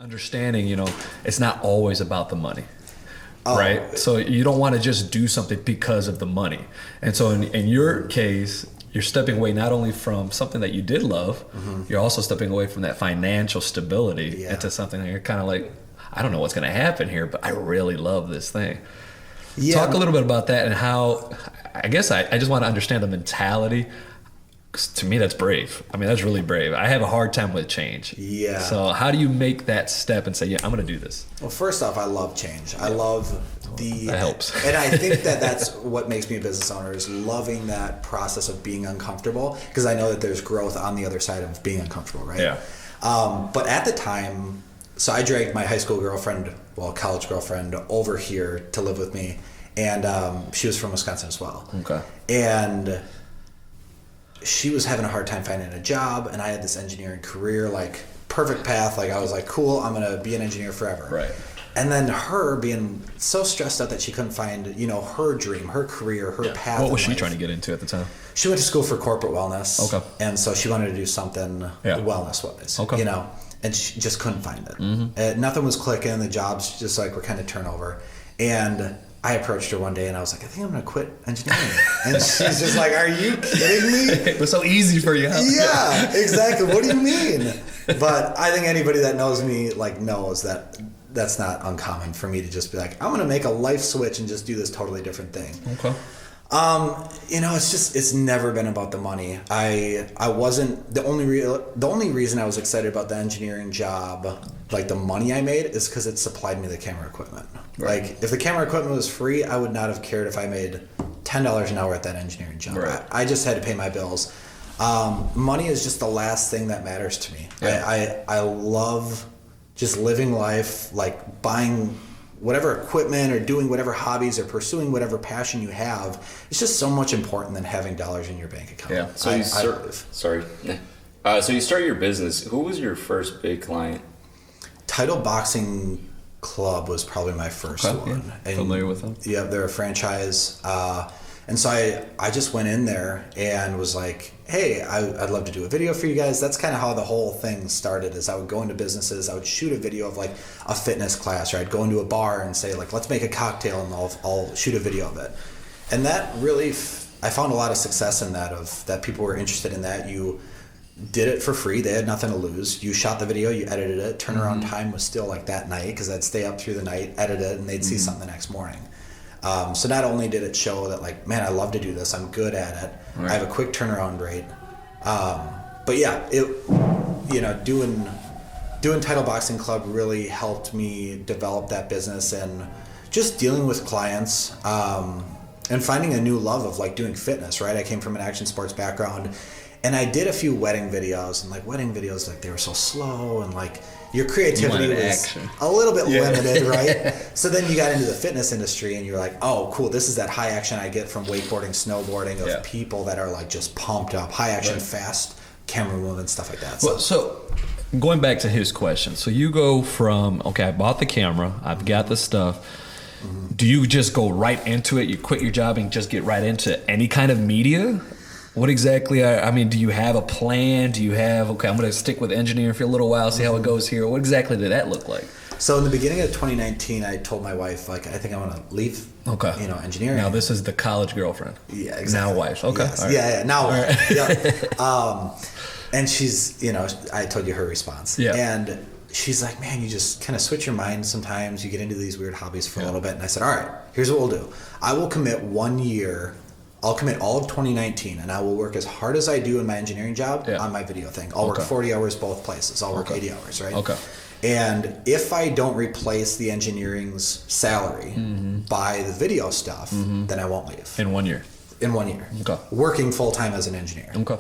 understanding, it's not always about the money. Oh, right? So you don't want to just do something because of the money. And so in your case, you're stepping away not only from something that you did love, you're also stepping away from that financial stability into something that you're kind of like, I don't know what's going to happen here, but I really love this thing. Yeah. Talk a little bit about that and how, I guess I just want to understand the mentality. 'Cause to me, that's brave. I mean, that's really brave. I have a hard time with change. Yeah. So how do you make that step and say, yeah, I'm going to do this? Well, first off, I love change. I love that helps. And I think that's what makes me a business owner, is loving that process of being uncomfortable, because I know that there's growth on the other side of being uncomfortable, right? Yeah. But at the time, so I dragged my high school girlfriend, college girlfriend, over here to live with me, and she was from Wisconsin as well. Okay. And she was having a hard time finding a job, and I had this engineering career, like perfect path. Like I was like, cool, I'm gonna be an engineer forever. Right. And then her being so stressed out that she couldn't find, her dream, her career, her path. What was she trying to get into at the time? She went to school for corporate wellness. Okay. And so she wanted to do something wellness-wise. Okay. And she just couldn't find it. Nothing was clicking. The jobs just were kind of turnover. And I approached her one day and I was like, I think I'm going to quit engineering. And she's just like, are you kidding me? It was so easy for you. Huh? Yeah, exactly. What do you mean? But I think anybody that knows me knows that that's not uncommon for me to just be like, I'm going to make a life switch and just do this totally different thing. Okay. It's never been about the money. I wasn't the only reason I was excited about the engineering job, like the money I made, is because it supplied me the camera equipment. Right. Like if the camera equipment was free, I would not have cared if I made $10 an hour at that engineering job. Right. I just had to pay my bills. Money is just the last thing that matters to me. Yeah. I love just living life, like buying whatever equipment or doing whatever hobbies or pursuing whatever passion you have. It's just so much important than having dollars in your bank account. Yeah. So so you started your business. Who was your first big client? Title Boxing Club was probably my first one. Yeah. Familiar with them? Yeah, they're a franchise. And so I just went in there and was like, hey, I'd love to do a video for you guys. That's kind of how the whole thing started, is I would go into businesses, I would shoot a video of a fitness class, or I'd go into a bar and say let's make a cocktail, and I'll shoot a video of it. And that really, I found a lot of success in that people were interested in that. You did it for free. They had nothing to lose. You shot the video, you edited it. Turnaround time was still that night, because I'd stay up through the night, edit it, and they'd see something the next morning. So not only did it show that man, I love to do this, I'm good at it, right. I have a quick turnaround rate. But yeah, doing Title Boxing Club really helped me develop that business, and just dealing with clients, and finding a new love of doing fitness, right? I came from an action sports background, and I did a few wedding videos, and wedding videos, they were so slow, and your creativity was a little bit limited, right? So then you got into the fitness industry, and you're like, oh, cool, this is that high action I get from wakeboarding, snowboarding, of people that are just pumped up, high action, fast camera movement, stuff like that. So going back to his question, so you go from, okay, I bought the camera, I've got the stuff. Do you just go right into it? You quit your job and just get right into any kind of media? What exactly, do you have a plan? Do you have, I'm going to stick with engineering for a little while, see how it goes here. What exactly did that look like? So in the beginning of 2019, I told my wife, I think I want to leave, engineering. Now this is the college girlfriend. Yeah, exactly. Now wife. Okay. Yes. Right. Yeah, now wife. Right. Yeah. And she's, I told you her response. Yeah. And she's like, man, you just kind of switch your mind sometimes. You get into these weird hobbies for a little bit. And I said, all right, here's what we'll do. I will commit 1 year. I'll commit all of 2019, and I will work as hard as I do in my engineering job on my video thing. I'll work 40 hours both places. I'll work 80 hours, right? Okay. And if I don't replace the engineering's salary by the video stuff, then I won't leave. In 1 year? In 1 year. Okay. Working full-time as an engineer. Okay.